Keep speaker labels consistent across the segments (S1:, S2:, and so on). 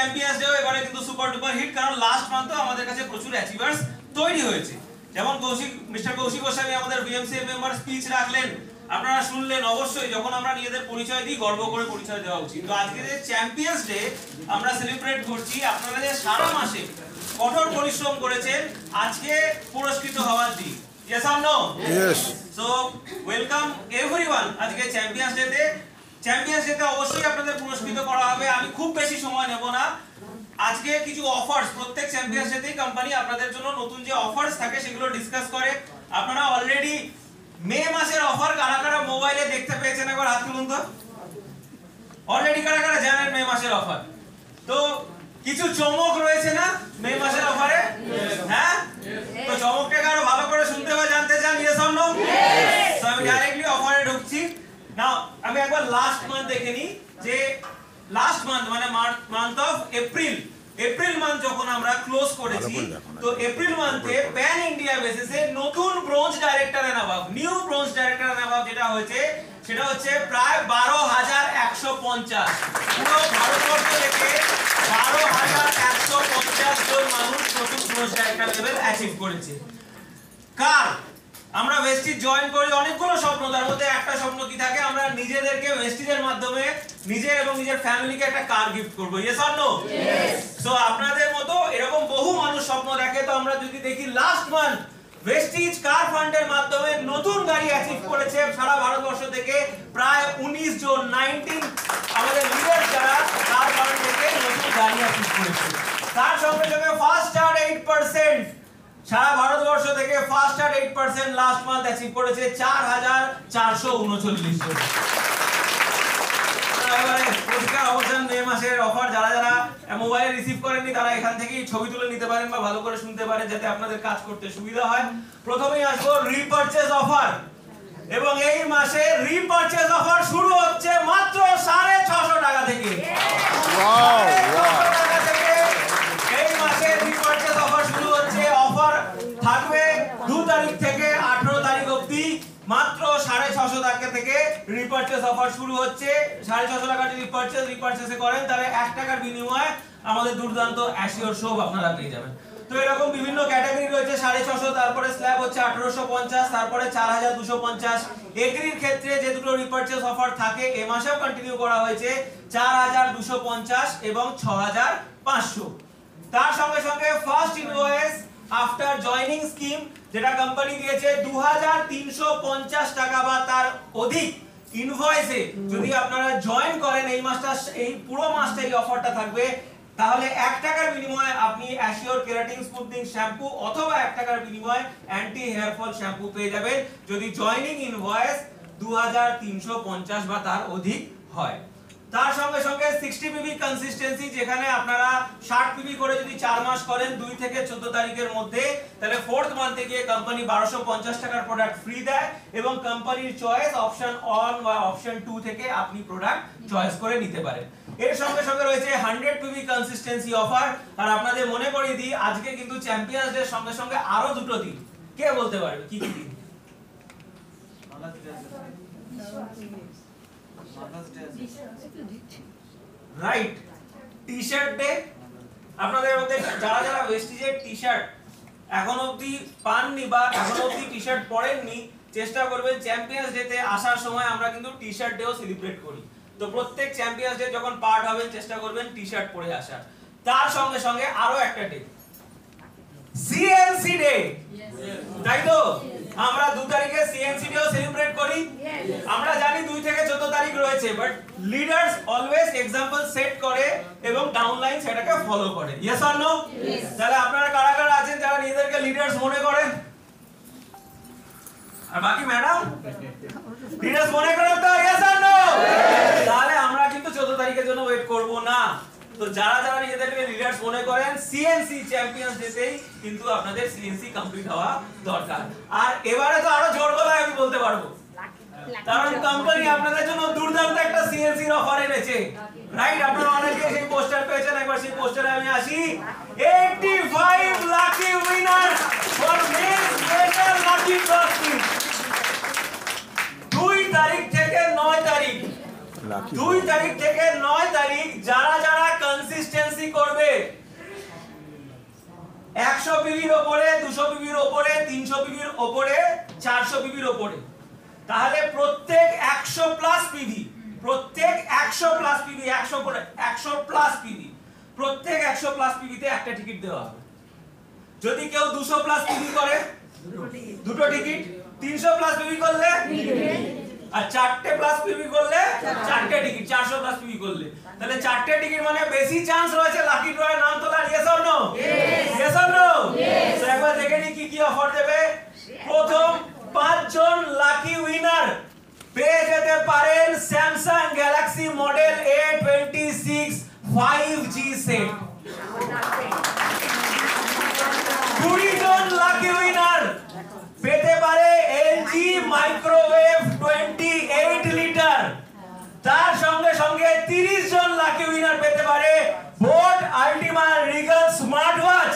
S1: Champions day এবারে কিন্তু super duper hit, কারণ লাস্ট মান্থে আমাদের কাছে প্রচুর অ্যাচিভার্স তৈরি হয়েছে। যেমন মিস্টার কৌশিক গোস্বামী আমাদের বিএমসি মেম্বার স্পিচ রাখলেন, আপনারা শুনলেন। অবশ্যই যখন আমরা নিজেদের পরিচয় দিই গর্ব করে পরিচয় দেওয়া উচিত। তো আজকে যে চ্যাম্পিয়ন্স ডে আমরা সেলিব্রেট করছি, আপনারা যে সারা মাসে কঠোর পরিশ্রম করেছেন, আজকে পুরস্কৃত হওয়ার দিন। Yes or no?
S2: Yes.
S1: So welcome everyone আজকে চ্যাম্পিয়ন্স ডে তে। চ্যাম্পিয়ন্স ডে তে অবশ্যই আপনাদের পুরস্কৃত করা হবে। আমি খুব বেশি সময় নেব না। আজকে কিছু অফার্স প্রত্যেক চ্যাম্পিয়ন্স ডে তেই কোম্পানি আপনাদের জন্য নতুন যে অফার্স থাকে সেগুলো ডিসকাস করে। আপনারা অলরেডি মে মাসের অফার কারা কারা মোবাইলে দেখতে পেয়েছেন একবার হাত তুলুন তো। অলরেডি কারা কারা জানেন মে মাসের অফার? তো কিছু চমক রয়েছে না মে মাসের অফারে? হ্যাঁ, তো চমকটাকে আরো ভালো করে শুনতে বা জানতে চান? Yes or no? তো আমি ডাইরেক্টলি অফারে ঢুকছি। নাও আমি একবার লাস্ট মান্থ দেখে নিই যে লাস্ট মান্থ মানে মান্থ অফ এপ্রিল মান্থ যখন আমরা ক্লোজ করেছি, তো এপ্রিল মান্থে প্যান ইন্ডিয়া বেসিসে নতুন bronze director and above, new bronze director and above যেটা হয়েছে সেটা হচ্ছে প্রায় 12,150। পুরো ভারতবর্ষ থেকে 12,150 জন মানুষ নতুন ব্রোঞ্জ ডাইরেক্টর লেভেল অ্যাচিভ করেছে। কার আমরা ওয়েস্টিজ জয়েন করি অনেকগুলো স্বপ্ন, তার মধ্যে একটা স্বপ্ন কি থাকে? আমরা নিজেদেরকে ওয়েস্টিজের মাধ্যমে নিজের এবং নিজের ফ্যামিলিকে একটা কার গিফট করব। Yes or no? সো আপনাদের মতো এরকম বহু মানুষ স্বপ্ন দেখে। তো আমরা যদি দেখি লাস্ট মান্থ ওয়েস্টিজ কার ফান্ডের মাধ্যমে নতুন গাড়ি অ্যাচিভ করেছে সারা ভারতবর্ষ থেকে প্রায় 19 জন, 19 আমাদের লিডার যারা কার ফান্ড থেকে নতুন গাড়ি অ্যাচিভ করেছে। তার সঙ্গে সঙ্গে ফার্স্ট স্টার 8%, সারা ভারতবর্ষ থেকে first star 8% last month achieve করেছে 4,439 জন। এবারে পুরস্কার অবসান মে মাসের অফার যারা যারা মোবাইলে রিসিভ করেননি তারা এখান থেকেই ছবি তুলে নিতে পারেন বা ভালো করে শুনতে পারেন যাতে আপনাদের কাজ করতে সুবিধা হয়। প্রথমেই আসবো রিপারচেজ অফার, এবং এই মাসে রিপারচেজ অফার শুরু হচ্ছে মাত্র 650 টাকা থেকে। এই মাসে রিপারচেজ অফার শুরু হচ্ছে। অফার থাকবে 2 তারিখ থেকে 18 তারিখ অবধি। মাত্র 650 টাকা থেকে রিপারচেজ অফার শুরু হচ্ছে। 650 টাকা যদি রিপারচেজে করেন তাহলে 1 টাকার বিনিময়ে আমাদের দুর্দান্ত অ্যাসিওর শো আপনারা পেয়ে যাবেন। তো এরকম বিভিন্ন ক্যাটাগরি রয়েছে। 650, তারপরে স্ল্যাব হচ্ছে 1850, তারপরে 4250। এগ্রির ক্ষেত্রে যে দুটো রিপারচেজ অফার থাকে এ মাসেও কন্টিনিউ করা হয়েছে 4250 এবং 6500। তার সঙ্গে সঙ্গে first invoice after joining scheme যেটা কোম্পানি দিয়েছে 2350 টাকা বা তার অধিক ইনভয়েসে যদি আপনারা জয়েন করেন এই মাসটা, এই পুরো মাসটা এই অফারটা থাকবে, তাহলে 1 টাকার বিনিময়ে আপনি অ্যাসিওর কেরাটিন স্মুথনিং শ্যাম্পু অথবা 1 টাকার বিনিময়ে অ্যান্টি হেয়ার ফল শ্যাম্পু পেয়ে যাবেন যদি জয়নিং ইনভয়েস 2350 বা তার অধিক হয়। তার সঙ্গে সঙ্গে 60 পিবি কনসিস্টেন্সি, যেখানে আপনারা 60 পিবি করে যদি 4 মাস করেন 2 থেকে 14 তারিখের মধ্যে, তাহলে 4th মান্থে গিয়ে কোম্পানি 1250 টাকার প্রোডাক্ট ফ্রি দেয় এবং কোম্পানির চয়েস অপশন 1 বা অপশন 2 থেকে আপনি প্রোডাক্ট চয়েস করে নিতে পারেন। এর সঙ্গে সঙ্গে রয়েছে 100 পিবি কনসিস্টেন্সি অফার। আর আপনাদের মনে করিয়ে দিই আজকে কিন্তু চ্যাম্পিয়ন্স ডে সঙ্গে সঙ্গে আরো দুটো দিন। কে বলতে পারবে কি কি দিন? Right, T shirt day. আপনাদের মধ্যে যারা যারা ওয়েস্টিজের টি শার্ট এখন অবধি পাননি বা এখন অবধি টি শার্ট পরেননি, চেষ্টা করবেন চ্যাম্পিয়ন্স ডে তে আসার সময়। আমরা কিন্তু টি শার্ট ডেও সেলিব্রেট করি, তো প্রত্যেক চ্যাম্পিয়ন্স ডে যখন পার্ট হবেন চেষ্টা করবেন টি শার্ট পরে আসার। তার সঙ্গে সঙ্গে আরো একটা ডে, সিএনসি ডে, তাই তো? আমরা 2 তারিখে সিএনসি ডেও সেলিব্রেট করি। আমরা জানি 2 থেকে 14 তারিখ রয়েছে, but leaders always example set করে এবং ডাউনলাইন সেটাকে ফলো করে। Yes or no? তাহলে আপনারা কারা কারা আছেন যারা নিজেদেরকে লিডার্স মনে করেন? আর বাকি ম্যাডাম লিডার্স মনে করেন তো? Yes or no? তাহলে আমরা কিন্তু 14 তারিখের জন্য ওয়েট করব না। তো যারা যারা নিজেদেরকে লিডার্স মনে করেন সিএনসি চ্যাম্পিয়ন্স ডেতেই কিন্তু আপনাদের সিএনসি কমপ্লিট হওয়া দরকার। আর এবারে তো আরো জোর গলায় আমি বলতে পারবো, কারণ কোম্পানি আপনাদের জন্য দুর্দান্ত একটা সিএনসি অফার এনেছে। রাইট, আপনারা অনেকে সেই পোস্টার পেয়েছেন, একবার সেই পোস্টারে আমি আসি। 85 lucky winner for main special lucky draw scheme. 2 তারিখ থেকে 9 তারিখ, 2 তারিখ থেকে 9 তারিখ যারা যারা কনসিস্টেন্সি 100 পিভির উপরে, 200 পিভির উপরে, 300 পিভির উপরে, 400 পিভির উপরে, তাহলে প্রত্যেক 100 প্লাস পিভি, প্রত্যেক 100 প্লাস পিভি, 100 করে 100 প্লাস পিভি, প্রত্যেক 100 প্লাস পিভিতে একটা টিকিট দেওয়া হবে। যদি কেউ 200 প্লাস পিভি করে দুটো টিকিট, 300 প্লাস পিভি করলে আর 4টে প্লাস পিভি করলে 4টে টিকিট, 400 প্লাস পিভি করলে তাহলে 4টে টিকিট মানে বেশি চান্স রয়েছে লাকি ড্রয়ে নাম তোলার। Yes or no? Yes or no? তো একবার দেখে নি কি কি অফার দেবে। প্রথম 5 জন লাকি উইনার পেয়ে যেতে পারেন Samsung Galaxy model A26 5G set. 20 জন লাকি উইনার পেতে পারে LG মাইক্রোওয়েভ 28 লিটার। তার সঙ্গে সঙ্গে 30 জন লাকি উইনার পেতে পারে বোট আল্টিমা রিগল স্মার্ট ওয়াচ,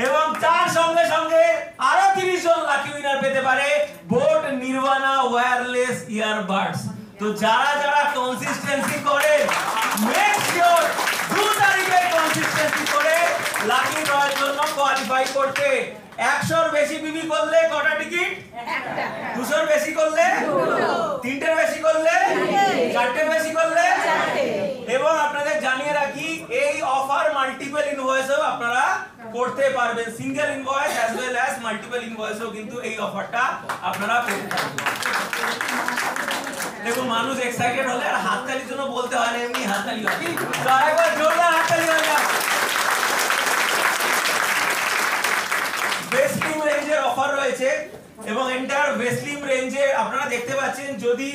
S1: এবং তার সঙ্গে সঙ্গে আরো 30 জন লাকি উইনার পেতে পারে বোট নির্বাণা ওয়্যারলেস ইয়ারবাডস। তো যারা যারা কনসিস্টেন্সি করে, মেক শিওর 2 তারিখে কনসিস্টেন্সি করে লাকি ড্রয়ের জন্য কোয়ালিফাই করতে। 100 এর বেশি পিভি করলে কটা টিকিট? একটা। 200 এর বেশি করলে 3টের বেশি করলে 4টের বেশি করলে 4টে। এবং আপনাদের জানিয়ে রাখি এই অফার মাল্টিপল ইনভয়েসও আপনারা করতে পারবেন, single invoice as well as multiple ইনভয়েসও কিন্তু এই অফারটা আপনারা পেতে পারবেন। দেখুন মানুষ এক্সাইটেড হলে আর হাততালির জন্য বলতে হয় না, এমনি হাততালি হয়। তো আরেকবার জোরদার হাততালি হয়ে যাক। ভেসলিম রেঞ্জের অফার রয়েছে এবং এন্টার ভেসলিম রেঞ্জে আপনারা দেখতে পাচ্ছেন যদি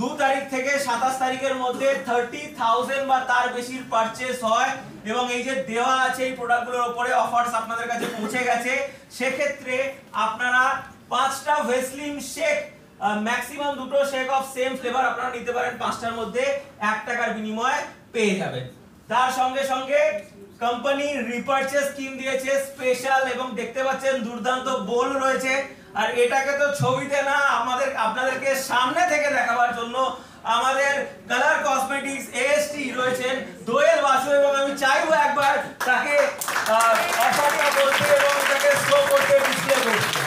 S1: 2 তারিখ থেকে 27 তারিখের মধ্যে 30,000 বা তার বেশির পারচেজ হয় এবং এই যে দেওয়া আছে এই প্রোডাক্টগুলোর উপরে অফারস আপনাদের কাছে পৌঁছে গেছে, সেক্ষেত্রে আপনারা 5টা ভেসলিম শেক, ম্যাক্সিমাম 2টো শেক অফ সেম ফ্লেভার আপনারা নিতে পারেন 5টার মধ্যে 1 টাকার বিনিময়ে পেয়ে যাবেন। তার সঙ্গে সঙ্গে কোম্পানি রিপারচেজ স্কিম দিয়েছে স্পেশাল, এবং দেখতে পাচ্ছেন দুর্দান্ত বোল রয়েছে। আর এটাকে তো ছবিতে না আপনাদেরকে সামনে থেকে দেখাবার জন্য আমাদের কালার কসমেটিক্স AST রয়েছেন দোয়েল বাসু, এবং আমি চাইবো একবার তাকে অফারটা বলতে এবং তাকে শো করতে, ডিসপ্লে করতে।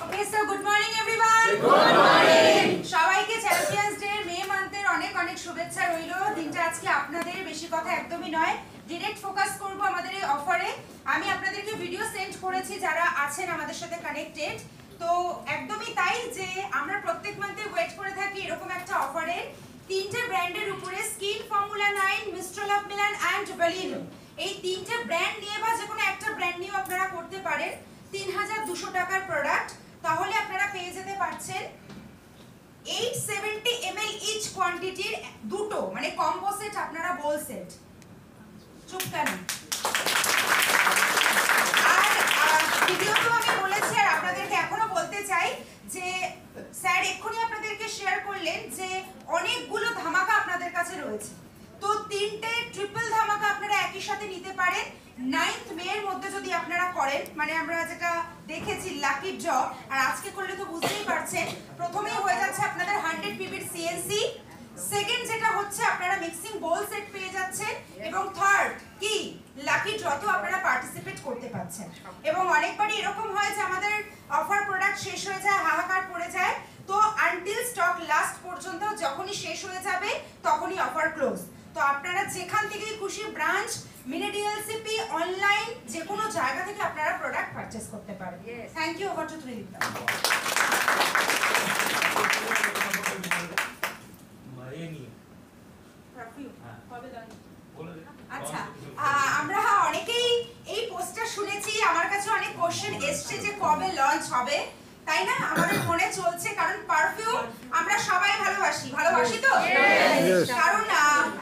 S2: Okay so good morning everyone. Good morning সবাইকে চ্যাম্পিয়ন্স ডে মে মান্থের অনেক অনেক শুভেচ্ছা রইল। দিনটা আজকে আপনাদের, বেশি কথা একদমই নয়, ডিরেক্ট ফোকাস করব আমাদের এই অফারে। আমি আপনাদেরকে ভিডিও সেন্ড করেছি যারা আছেন আমাদের সাথে কানেক্টেড। তো একদমই তাই যে আমরা প্রত্যেক মান্থে ওয়েট করে থাকি এরকম একটা অফারে 3টে ব্র্যান্ডের উপরে skin formula 9, Mistral of Milan and Valino, এই 3টে ব্র্যান্ড নিয়ে বা যে কোনো একটা ব্র্যান্ড নিয়ে আপনারা করতে পারেন 3200 টাকার প্রোডাক্ট। তাহলে আপনারা পেয়ে যেতে পারছেন 870 ml ইচ কোয়ান্টিটির দুটো, মানে কম্বো সেট, আপনারা বোল সেট। চুপ কেন? আর ভিডিও তো আমি বলেছি আর আপনাদেরকে এখনো বলতে চাই যে স্যার এক্ষুনি আপনাদেরকে শেয়ার করলেন যে অনেকগুলো ধামাকা আপনাদের কাছে রয়েছে। তো 3টে ট্রিপল ধামাকা আপনারা একই সাথে নিতে পারেন 9th মে এর মধ্যে যদি আপনারা করেন, মানে আমরা যেটা দেখেছি লাকি ড্র, আর আজকে করলে তো বুঝতেই পারছেন প্রথমেই হয়ে যাচ্ছে আপনাদের 100 পিবির CNC, সেকেন্ড যেটা হচ্ছে আপনারা মিক্সিং বোল সেট পেয়ে যাচ্ছেন, এবং থার্ড কি লাকি ড্রতেও আপনারা পার্টিসিপেট করতে পারছেন। এবং অনেকবারই এরকম হয় যে আমাদের অফার প্রোডাক্ট শেষ হয়ে যায়, হাহাকার পড়ে যায়। তো আনটিল স্টক লাস্ট পর্যন্ত যখনই শেষ হয়ে যাবে তখনই অফার ক্লোজ। তো আপনারা যেখান থেকেই খুশি ব্রাঞ্চ, মিনি ডিএলসিপি, অনলাইন, যে কোনো জায়গা থেকে আপনারা প্রোডাক্ট পারচেজ করতে পারেন। Thank you. Over to Tridipta. আচ্ছা, আমরা অনেকেই এই পোস্টটা শুনেছি, আমার কাছে অনেক কোশ্চেন এসছে যে কবে লঞ্চ হবে, তাই না? আমাদের মনে চলছে, কারণ পারফিউম আমরা সবাই ভালোবাসি তো, কারণ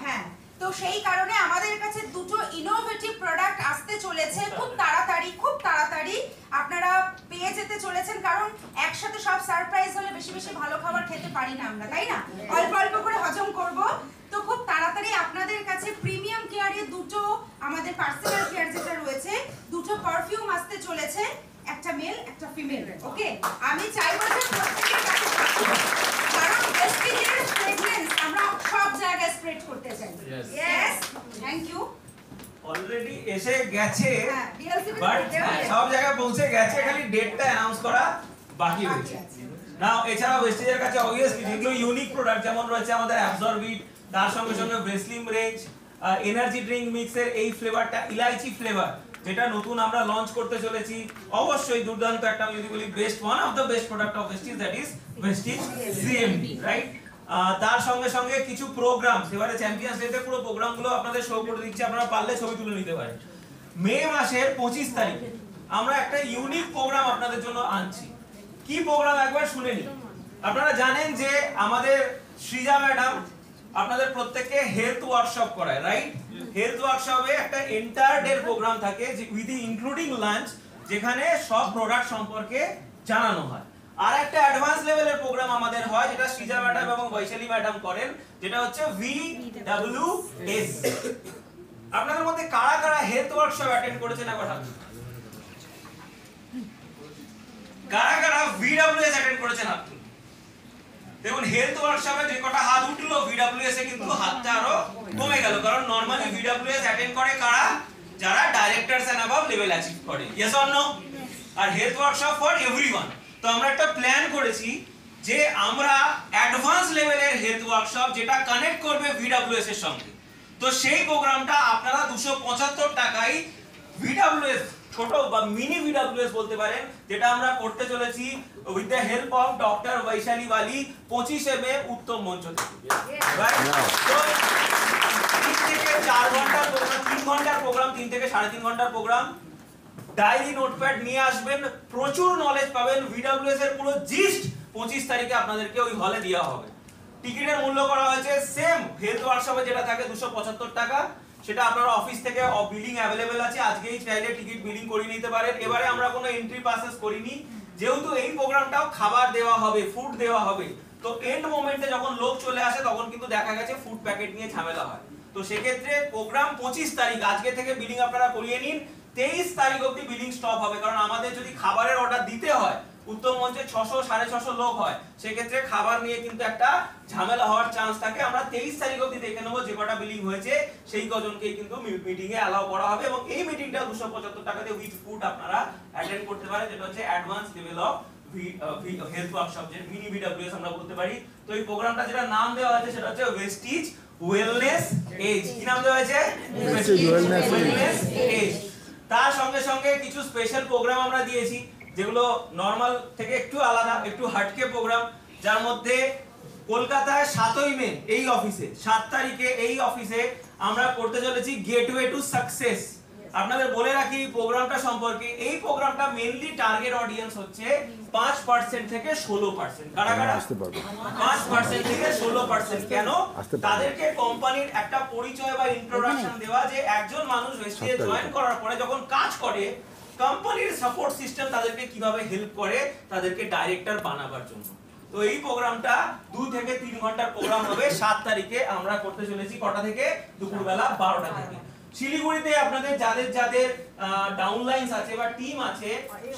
S2: হ্যাঁ, তো সেই কারণে আমাদের কাছে দুটো ইনোভেটিভ প্রোডাক্ট আসতে চলেছে খুব তাড়াতাড়ি আপনারা পেয়ে যেতে চলেছেন। কারণ একসাথে সব সারপ্রাইজ হলে বেশি বেশি ভালো খাবার খেতে পারি না আমরা, তাই না? অল্প অল্প করে হজম করব। তো খুব তাড়াতাড়ি আপনাদের কাছে প্রিমিয়াম কেয়ারের দুটো, আমাদের পার্সোনাল কেয়ার যেটা রয়েছে, দুটো পারফিউম আসতে চলেছে, একটা মেল একটা ফিমেল। ওকে, আমি চাইবো যে প্রত্যেকের কাছে, কারণ প্রেস্টিজের ফ্রেগরেন্স আমরা সব জায়গায় স্প্রেড করতে চাই। Yes, thank you.
S1: অলরেডি এসে গেছে,
S2: হ্যাঁ, DLC
S1: বাট
S2: হ্যাঁ,
S1: সব জায়গায় পৌঁছে গেছে, খালি ডেটটা অ্যানাউন্স করা বাকি রয়েছে। নাও এছাড়াও ওয়েস্টিজের কাছে অবভিয়াসলি যেগুলো ইউনিক প্রোডাক্ট যেমন রয়েছে আমাদের অ্যাবজর্বিট, তার সঙ্গে সঙ্গে ভেসলিম রেঞ্জ, এনার্জি ড্রিঙ্ক মিক্সের এই ফ্লেভারটা ইলাইচি ফ্লেভার যেটা নতুন আমরা লঞ্চ করতে চলেছি, অবশ্যই দুর্দান্ত একটা, আমি যদি বলি best, one of the best product of Vestige, that is Vestige CMD, right? তার সঙ্গে সঙ্গে কিছু প্রোগ্রাম, এবারে চ্যাম্পিয়ন্স ডেতে পুরো প্রোগ্রামগুলো আপনাদের শো করে দিচ্ছি, আপনারা পারলে ছবি তুলে নিতে পারেন। মে মাসের 25 তারিখে আমরা একটা ইউনিক প্রোগ্রাম আপনাদের জন্য আনছি। কি প্রোগ্রাম একবার শুনে নিন। আপনারা জানেন যে আমাদের সৃজা ম্যাডাম আপনাদের প্রত্যেককে হেলথ ওয়ার্কশপ করায়, রাইট? হেলথ ওয়ার্কশপে একটা এন্টায়ার ডে প্রোগ্রাম থাকে উইথ ইনক্লুডিং লাঞ্চ, যেখানে সব প্রোডাক্ট সম্পর্কে জানানো হয়। আর একটা অ্যাডভান্স লেভেলের প্রোগ্রাম আমাদের হয় যেটা সৃজা ম্যাডাম এবং বৈশালী ম্যাডাম করেন, যেটা হচ্ছে VWS। আপনাদের মধ্যে কারা কারা হেলথ ওয়ার্কশপ অ্যাটেন্ড করেছেন একবার হাত তুলুন। কারা কারা VWS অ্যাটেন্ড করেছেন হাত তুলুন। দেখুন হেলথ ওয়ার্কশপে যে কটা হাত উঠলো VWS এ কিন্তু হাতটা আরো কমে গেল, কারণ নরমালি VWS অ্যাটেন্ড করে কারা? যারা directors and above level achieve করে, ইয়েস অর নো? আর হেলথ ওয়ার্কশপ ফর এভরিওয়ান। তো আমরা একটা প্ল্যান করেছি যে আমরা অ্যাডভান্স লেভেলের হেলথ ওয়ার্কশপ যেটা কানেক্ট করবে VWS এর সঙ্গে, তো সেই প্রোগ্রামটা আপনারা 275 টাকায় VWS ছোট বা মিনি VWS বলতে পারেন, যেটা আমরা করতে চলেছি with the help of doctor Vaishali Bali 25 মে উত্তম মঞ্চ থেকে, রাইট? তো 3 থেকে 4 ঘন্টার প্রোগ্রাম, 3 ঘন্টার প্রোগ্রাম, 3 থেকে 3.5 ঘন্টার প্রোগ্রাম। ডায়েরি নোটপ্যাড নিয়ে আসবেন, প্রচুর নলেজ পাবেন। VWS এর পুরো জিস্ট 25 তারিখে আপনাদেরকে ওই হলে দেওয়া হবে। টিকিটের মূল্য করা হয়েছে সেম হেলথ ওয়ার্কশপে যেটা থাকে 275 টাকা, সেটা আপনার অফিস থেকে বিলিং অ্যাভেলেবেল আছে, আজকেই চাইলে টিকিট বিলিং করে নিতে পারেন। এবারে আমরা কোনো এন্ট্রি পাসেস করিনি, যেহেতু এই প্রোগ্রামটাও খাবার দেওয়া হবে, ফুড দেওয়া হবে, তো এন্ড মোমেন্টে যখন লোক চলে আসে তখন কিন্তু দেখা গেছে ফুড প্যাকেট নিয়ে ঝামেলা হয়। তো সেক্ষেত্রে প্রোগ্রাম 25 তারিখ, আজকে থেকে বিলিং আপনারা করিয়ে নিন, 23 তারিখ অবধি বিলিং স্টপ হবে, কারণ আমাদের যদি খাবারের অর্ডার দিতে হয়, উত্তম মঞ্চে 600 650 লোক হয়, সেক্ষেত্রে খাবার নিয়ে কিন্তু একটা ঝামেলা হওয়ার চান্স থাকে। আমরা 23 তারিখ অবধি দেখে নেবো যে কটা বিলিং হয়েছে সেই কজনকেই কিন্তু মিটিং এ অ্যালাউ করা হবে, এবং এই মিটিংটা 275 টাকাতে উইথ ফুড আপনারা অ্যাটেন্ড করতে পারেন, যেটা হচ্ছে advance level of health workshop, যে মিনি VWS আমরা বলতে পারি। তো এই প্রোগ্রামটা যেটা নাম দেওয়া হয়েছে সেটা হচ্ছে ওয়েস্টিজ ওয়েলনেস এজ। কি নাম দেওয়া হয়েছে? ওয়েস্টিজ ওয়েলনেস এজ। তার সঙ্গে সঙ্গে কিছু স্পেশাল প্রোগ্রাম আমরা দিয়েছি, যেগুলো নরমাল থেকে একটু আলাদা, একটু হাটকে প্রোগ্রাম, যার মধ্যে কলকাতায় 7ই মে এই অফিসে, 7 তারিখে এই অফিসে আমরা করতে চলেছি গেটওয়ে টু সাকসেস। আপনাদের বলে রাখি প্রোগ্রামটা সম্পর্কে, এই প্রোগ্রামটা মেইনলি টার্গেট অডিয়েন্স হচ্ছে 5% থেকে 16%। কারা কারা? 5% থেকে 16%। কেন? তাদেরকে কোম্পানির একটা পরিচয় বা ইন্ট্রোডাকশন দেওয়া, যে একজন মানুষ ওয়েস্টিজে জয়েন করার পরে যখন কাজ করে, কোম্পানির সাপোর্ট সিস্টেম তাদেরকে কিভাবে হেল্প করে তাদেরকে ডাইরেক্টর বানাবার জন্য। তো এই প্রোগ্রামটা 2 থেকে 3 ঘন্টার প্রোগ্রাম হবে। 7 তারিখে আমরা করতে চলেছি কটা থেকে? দুপুরবেলা 12টা থেকে। শিলিগুড়িতে আপনাদের যাদের যাদের ডাউনলাইনস আছে বা টিম আছে,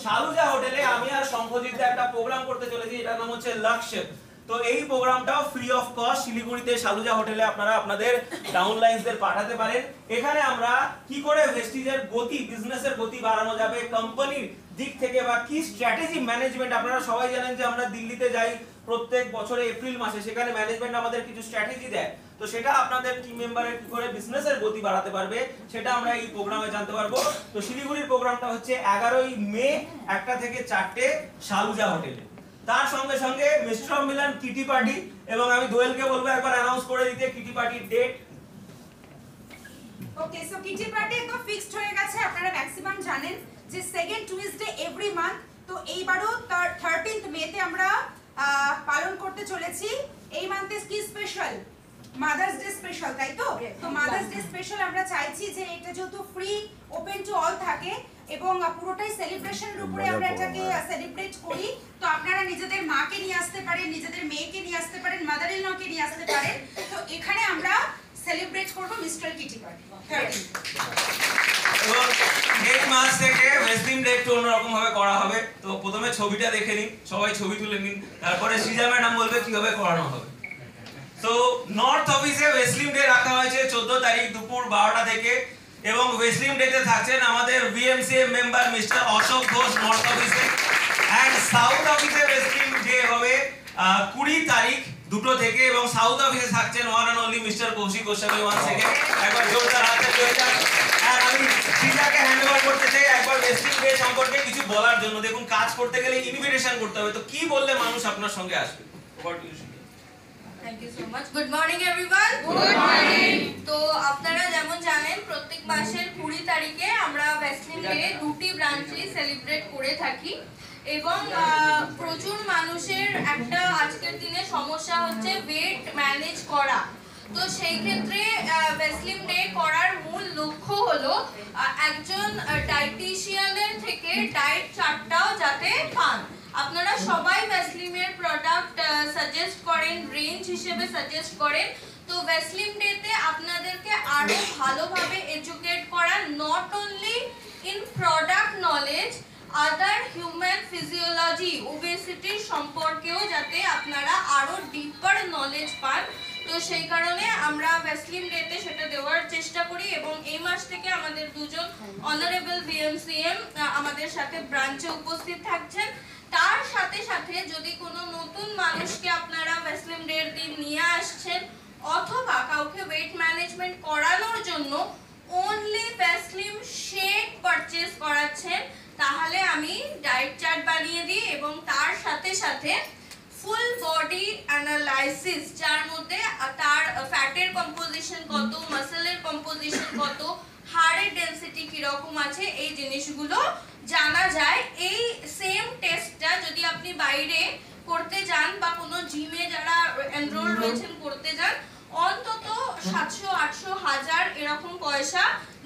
S1: শালুজা হোটেলে আমি আর শঙ্খজিৎ একটা প্রোগ্রাম করতে চলেছি, এটার নাম হচ্ছে লক্ষ্য। তো এই প্রোগ্রামটাও ফ্রি অফ কস্ট শিলিগুড়িতে শালুজা হোটেলে আপনারা আপনাদের ডাউনলাইনসদের পাঠাতে পারেন। এখানে আমরা কি করে ভেস্টিজের গতি, বিজনেসের গতি বাড়ানো যাবে কোম্পানির দিক থেকে, বা কি স্ট্র্যাটেজি ম্যানেজমেন্ট। আপনারা সবাই জানেন যে আমরা দিল্লিতে যাই প্রত্যেক বছরে এপ্রিল মাসে, সেখানে ম্যানেজমেন্ট আমাদের কিছু স্ট্র্যাটেজি দেয়, তো সেটা আপনাদের টিম মেম্বারের কি করে বিজনেসের গতি বাড়াতে পারবে সেটা আমরা এই প্রোগ্রামে জানতে পারবো। তো শিলিগুড়ির প্রোগ্রামটা হচ্ছে 11ই মে 1টা থেকে 4টে শালুজা হোটেলে। তার সঙ্গে সঙ্গে মিস্টার মিলান কিটি পার্টি, এবং আমি দোয়েলকে বলবো একবার অ্যানাউন্স করে দিতে কিটি পার্টির ডেট।
S2: ওকে, সো কিটি পার্টি তো ফিক্সড হয়ে গেছে, আপনারা ম্যাক্সিমাম জানেন যে সেকেন্ড টুইসডে এভরি মান্থ। তো এইবারও 13th মেতে আমরা পালন করতে চলেছি। এই মান্থে কি স্পেশাল? মাদার্স ডে স্পেশাল, তাই তো? তো মাদার্স ডে স্পেশাল আমরা চাইছি যে এটা যেহেতু ফ্রি, ওপেন টু অল থাকে এবং পুরোটাই সেলিব্রেশনের উপরে আমরা এটাকে সেলিব্রেট করি, তো আপনারা নিজেদের মাকে নিয়ে আসতে পারেন, নিজেদের মেয়েকে নিয়ে আসতে পারেন, মাদার ইন লকে নিয়ে আসতে পারেন। তো এখানে আমরা সেলিব্রেট করব মিস্টার কিটি পার্টি 13।
S1: এবং এই মাস থেকে ওয়েস্টিং ডে একটু অন্যরকম ভাবে করা হবে। তো প্রথমে ছবিটা দেখে নিন, সবাই ছবি তুলে নিন, তারপরে সৃজা ম্যাডাম বলবে কিভাবে করানো হবে। তো নর্থ অফিসে ওয়েস্টলিম ডে রাখা হয়েছে 14 তারিখ দুপুর 12টা থেকে। এবং ভেসলিম ডেতে থাকছেন আমাদের BMCM member mister Ashok Ghosh north অফিসে, অ্যান্ড সাউথ অফিসে ভেসলিম ডে হবে 20 তারিখ 2টো থেকে, এবং সাউথ অফিসে থাকছেন one and only mister Kaushik Goswami one second. একবার জোরদার হাতে হয়ে যান। আর আমি শ্রীজাকে হ্যান্ড ওভার করতে চাই একবার ভেসলিম ডে সম্পর্কে কিছু বলার জন্য। দেখুন, কাজ করতে গেলে ইনভিটেশন করতে হবে, তো কি বললে মানুষ আপনার সঙ্গে আসবে?
S3: Thank you so much. Good morning everyone. Good morning. তো আপনারা যেমন জানেন প্রত্যেক মাসের 20 তারিখে আমরা ভেসলিম ডে 2টি ব্রাঞ্চে সেলিব্রেট করে থাকি, এবং প্রচুর মানুষের একটা আজকের দিনে সমস্যা হচ্ছে ওয়েট ম্যানেজ করা। তো সেই ক্ষেত্রে ভেসলিম ডে করার মূল লক্ষ্য হলো একজন ডায়েটিশিয়ানের থেকে ডায়েট চার্টটাও যাতে পান। আপনারা সবাই ভেসলিমের প্রোডাক্ট সাজেস্ট করেন, রেঞ্জ হিসেবে সাজেস্ট করেন, তো ভেসলিম ডেতে আপনাদেরকে আরো ভালোভাবে এডুকেট করা, not only in product knowledge, other human physiology obesity সম্পর্কেও যাতে আপনারা আরো ডিপার নলেজ পান। তো সেই কারণে আমরা ভেসলিম ডেতে সেটা দেওয়ার চেষ্টা করি, এবং এই মাস থেকে আমাদের দুজন অনারেবল বিএমসিএম আমাদের সাথে ব্রাঞ্চে উপস্থিত থাকছেন। তার সাথে সাথে যদি কোনো নতুন মানুষকে আপনারা ভেসলিম ডের দিন নিয়ে আসছেন, অথবা কাউকে ওয়েট ম্যানেজমেন্ট করানোর জন্য অনলি ভেসলিম শেক পারচেজ করাচ্ছেন, তাহলে আমি ডায়েট চার্ট বানিয়ে দিই, এবং তার সাথে সাথে ফুল বডি অ্যানালাইসিস, যার মধ্যে তার ফ্যাটের কম্পোজিশন কত, মাসেলের কম্পোজিশন কত, হাড়ের ডেনসিটি কিরকম আছে, এই জিনিসগুলো জানা যায়। এই সেম টেস্টটা যদি আপনি বাইরে করতে যান বা কোনো জিমে যারা এনরোল রয়েছেন করতে যান, অন্তত 700, 800, 1000 এরকম পয়সা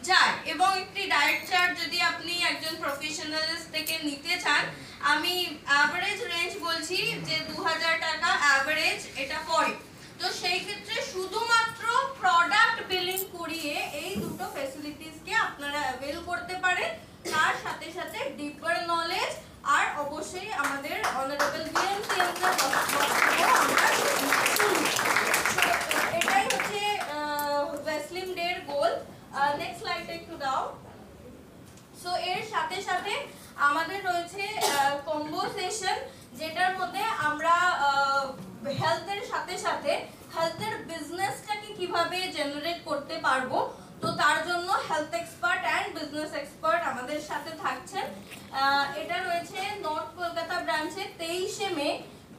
S3: যায়। এবং একটি ডায়েট চার্ট যদি আপনি একজন প্রফেশনালিস্ট থেকে নিতে চান, আমি অ্যাভারেজ রেঞ্জ বলছি যে 2000 টাকা অ্যাভারেজ এটা পড়ে। তো সেই ক্ষেত্রে শুধুমাত্র প্রোডাক্ট বিলিং করিয়ে এই দুটো ফ্যাসিলিটিসকে আপনারা অ্যাভেল করতে পারেন, তার সাথে সাথে ডিপার নলেজ, আর অবশ্যই আমাদের অনারেবল বিএমসিএম এর বক্তব্য আমরা শুনি। এটাই হচ্ছে ভেসলিম ডের গোল। নেক্সট স্লাইডটা একটু দাও। সো এর সাথে সাথে আমাদের রয়েছে কম্বো সেশন, যেটার মধ্যে আমরা হেলথের সাথে সাথে হেলথের বিজনেসটাকে কিভাবে জেনারেট করতে পারবো, তো তার জন্য health expert and business expert আমাদের সাথে থাকছেন। এটা রয়েছে নর্থ কলকাতা ব্রাঞ্চে 23শে মে,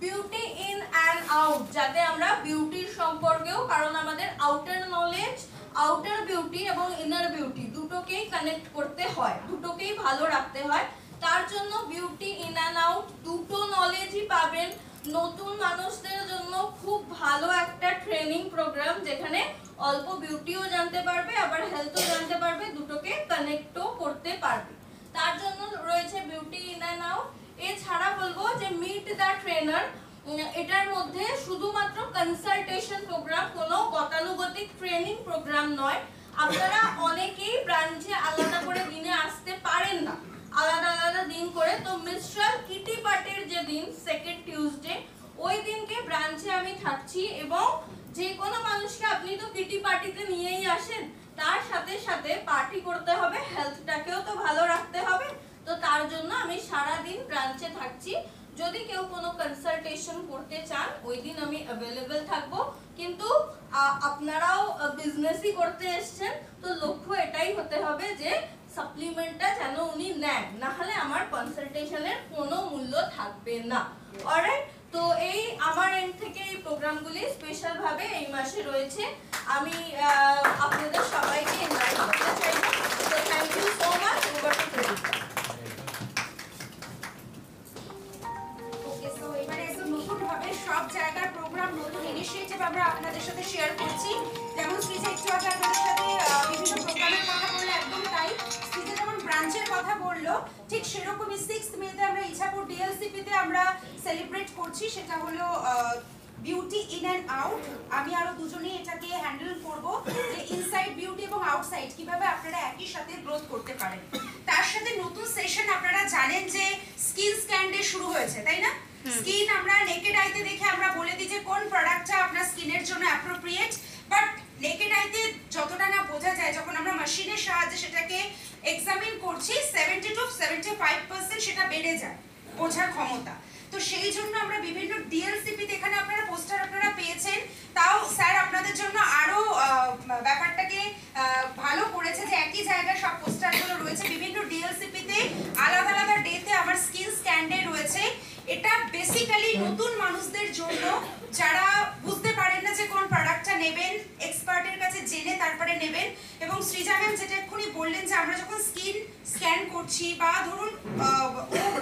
S3: বিউটি ইন অ্যান্ড আউট, যাতে আমরা বিউটির সম্পর্কেও, কারণ আমাদের আউটার নলেজ, আউটার বিউটি এবং ইনার বিউটি দুটোকেই কানেক্ট করতে হয়, দুটোকেই ভালো রাখতে হয়, তার জন্য বিউটি ইন অ্যান্ড আউট দুটো নলেজই পাবেন। নতুন মানুষদের জন্য খুব ভালো একটা ট্রেনিং প্রোগ্রাম, যেখানে অল্প বিউটিও জানতে পারবে আবার হেলথও জানতে পারবে, দুটোকে কানেক্টও করতে পারবে। তার জন্য রয়েছে বিউটি ইন অ্যান্ড আউট। এছাড়া বলবো যে মিট দ্য ট্রেনার, এটার মধ্যে শুধুমাত্র কনসালটেশন প্রোগ্রাম, কোনো গতানুগতিক ট্রেনিং প্রোগ্রাম নয়। আপনারা অনেকেই ব্রাঞ্চে আলাদা করে দিনে আসতে পারেন না, আলাদা আলাদা দিন করে, তো মিস্ট্রাল কিটি পার্টির যে দিন সেকেন্ড টিউসডে, ওই দিনকে ব্রাঞ্চে আমি থাকছি, এবং যে কোনো মানুষকে আপনি তো কিটি পার্টিতে নিয়েই আসেন, তার সাথে সাথে পার্টি করতে হবে, হেলথটাকেও তো ভালো রাখতে হবে, তো তার জন্য আমি সারা দিন ব্রাঞ্চে থাকছি। যদি কেউ কোনো কনসালটেশন করতে চান, ওই দিন আমি অ্যাভেলেবল থাকবো। কিন্তু আপনারাও বিজনেসই করতে এসেছেন, তো লক্ষ্য এটাই হতে হবে যে সাপ্লিমেন্টটা যেন উনি নেন, না হলে আমার কনসালটেশনের কোনো মূল্য থাকবে না। অলরাইট, তো এই আমার এন্ড থেকে এই প্রোগ্রামগুলি স্পেশাল ভাবে এই মাসে রয়েছে, আমি আপনাদের সবাইকে ইনভাইট করতে চাইব। তো thank you so much. Over to Prerita.
S2: Okay, so এবারে একদম নতুন ভাবে সব জায়গার প্রোগ্রাম, নতুন ইনিশিয়েটিভ আমরা আপনাদের সাথে শেয়ার করছি। যেমন শ্রীজা একটু আগে আপনাদের সাথে বিভিন্ন প্রোগ্রামের কথা বললো, একদম তাই। শ্রীজা যেমন ব্রাঞ্চের কথা বললো, ঠিক সেরকমই 6th মেতে আমরা ইছাপুর ডিএলসিপিতে আমরা সেলিব্রেট করছি, সেটা হলো বিউটি ইন অ্যান্ড আউট। আমি আরো দুজনেই এটাকে হ্যান্ডেল করব, যে ইনসাইড বিউটি এবং আউটসাইড কিভাবে আপনারা একই সাথে গ্রোথ করতে পারেন। তার সাথে নতুন সেশন আপনারা জানেন যে স্কিন স্ক্যান ডে শুরু হয়েছে, তাই না? স্কিন আমরা নেকেড আইতে দেখে আমরা বলে দিই যে কোন প্রোডাক্টটা আপনার স্কিনের জন্য অ্যাপ্রোপ্রিয়েট, বাট নেকেড আইতে যতটা না বোঝা যায়, যখন আমরা মেশিনের সাহায্যে 5% সেটা বেড়ে যায় বোঝার ক্ষমতা। তো সেই জন্য আমরা বিভিন্ন ডিএলসিপিতে এখানে আপনারা পোস্টার আপনারা পেয়েছেন, তাও স্যার আপনাদের জন্য আরো ব্যাপারটাকে ভালো করেছে যে একই জায়গায় সব পোস্টারগুলো রয়েছে। বিভিন্ন ডিএলসিপিতে আলাদা আলাদা ডেতে আমার স্কিন স্ক্যান ডে রয়েছে। এটা বেসিক্যালি নতুন মানুষদের জন্য যারা বুঝতে পারেন না যে কোন প্রোডাক্টটা নেবেন, এক্সপার্টের কাছে জেনে তারপরে নেবেন। এবং সৃজা ম্যাম যেটা এক্ষুনি বললেন যে আমরা যখন স্কিন স্ক্যান করছি বা ধরুন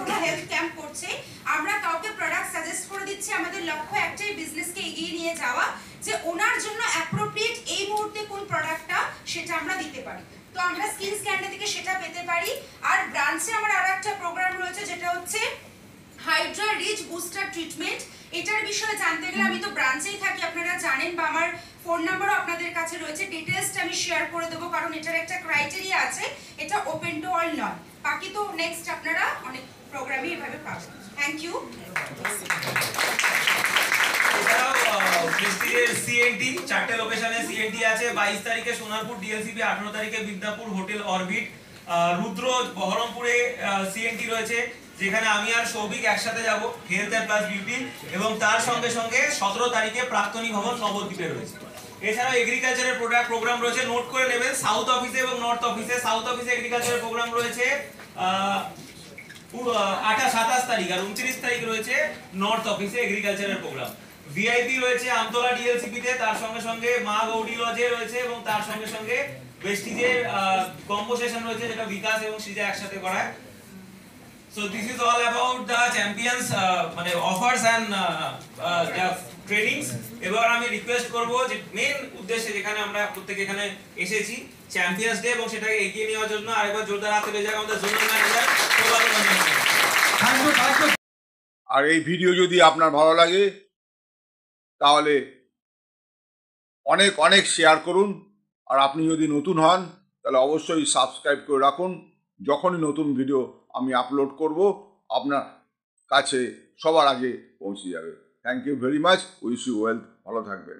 S2: কোনো হেলথ ক্যাম্প করছে, আমরা কাউকে প্রোডাক্ট সাজেস্ট করে দিচ্ছি, আমাদের লক্ষ্য একটাই বিজনেসকে এগিয়ে নিয়ে যাওয়া, যে ওনার জন্য অ্যাপ্রোপ্রিয়েট এই মুহূর্তে কোন প্রোডাক্টটা সেটা আমরা দিতে পারি। তো আমরা স্কিন স্ক্যান থেকে সেটা পেতে পারি। আর ব্রাঞ্চে আমার আরো একটা প্রোগ্রাম রয়েছে যেটা হচ্ছে হাইড্রা রিচ বুস্টার ট্রিটমেন্ট। এটার বিষয়ে জানতে গেলে আমি তো ব্রাঞ্চেই থাকি, আপনারা জানেন, বা আমার ফোন নাম্বারও আপনাদের কাছে রয়েছে। ডিটেলসটা আমি শেয়ার করে দেবো, কারণ এটার একটা ক্রাইটেরিয়া আছে, এটা ওপেন টু অল নয়। বাকি তো নেক্সট আপনারা অনেক প্রোগ্রামই এভাবে পাবেন। Thank you.
S1: এছাড়াও প্রেস্টিজের সিএনটি 4টে লোকেশনে সিএনটি আছে। 22 তারিখে সোনারপুর ডিএলসিপি, 18 তারিখে বিদ্যাপুর হোটেল অরবিট, রুদ্র বহরমপুরে সিএনটি রয়েছে, যেখানে আমি আর সৌভিক একসাথে যাব, হেলথ এন্ড প্লাস বিউটি। এবং তার সঙ্গে সঙ্গে 17 তারিখে প্রাক্তনী ভবন নবদ্বীপে রয়েছে। এছাড়াও এগ্রিকালচারের প্রোগ্রাম রয়েছে, নোট করে নেবেন, সাউথ অফিসে এবং নর্থ অফিসে। সাউথ অফিসে এগ্রিকালচারের প্রোগ্রাম রয়েছে 27 তারিখ, আর 29 তারিখ রয়েছে নর্থ অফিসে এগ্রিকালচারের প্রোগ্রাম। ভিআইপি রয়েছে আমতলা ডিএলসিপিতে, তার সঙ্গে সঙ্গে মা গৌরী লজে রয়েছে, এবং তার সঙ্গে সঙ্গে প্রেস্টিজের কম্বো সেশন রয়েছে, যেটা বিকাশ এবং সৃজা একসাথে করায়। So this is all about the champions মানে offers and the trainings। এবার আমি রিকোয়েস্ট করব যে মেন উদ্দেশ্যে যেখানে আমরা প্রত্যেকে এখানে এসেছি, চ্যাম্পিয়ন্স ডে, এবং সেটাকে এগিয়ে নেওয়ার জন্য আরেকবার জোরদার হাতে বেজে আমাদের জোনাল ম্যানেজার।
S4: আর এই ভিডিও যদি আপনার ভালো লাগে তাহলে অনেক অনেক শেয়ার করুন। আর আপনি যদি নতুন হন তাহলে অবশ্যই সাবস্ক্রাইব করে রাখুন। যখনই নতুন ভিডিও আমি আপলোড করব আপনার কাছে সবার আগে পৌঁছে যাবে। Thank you very much. Wish you wealth. ভালো থাকবেন।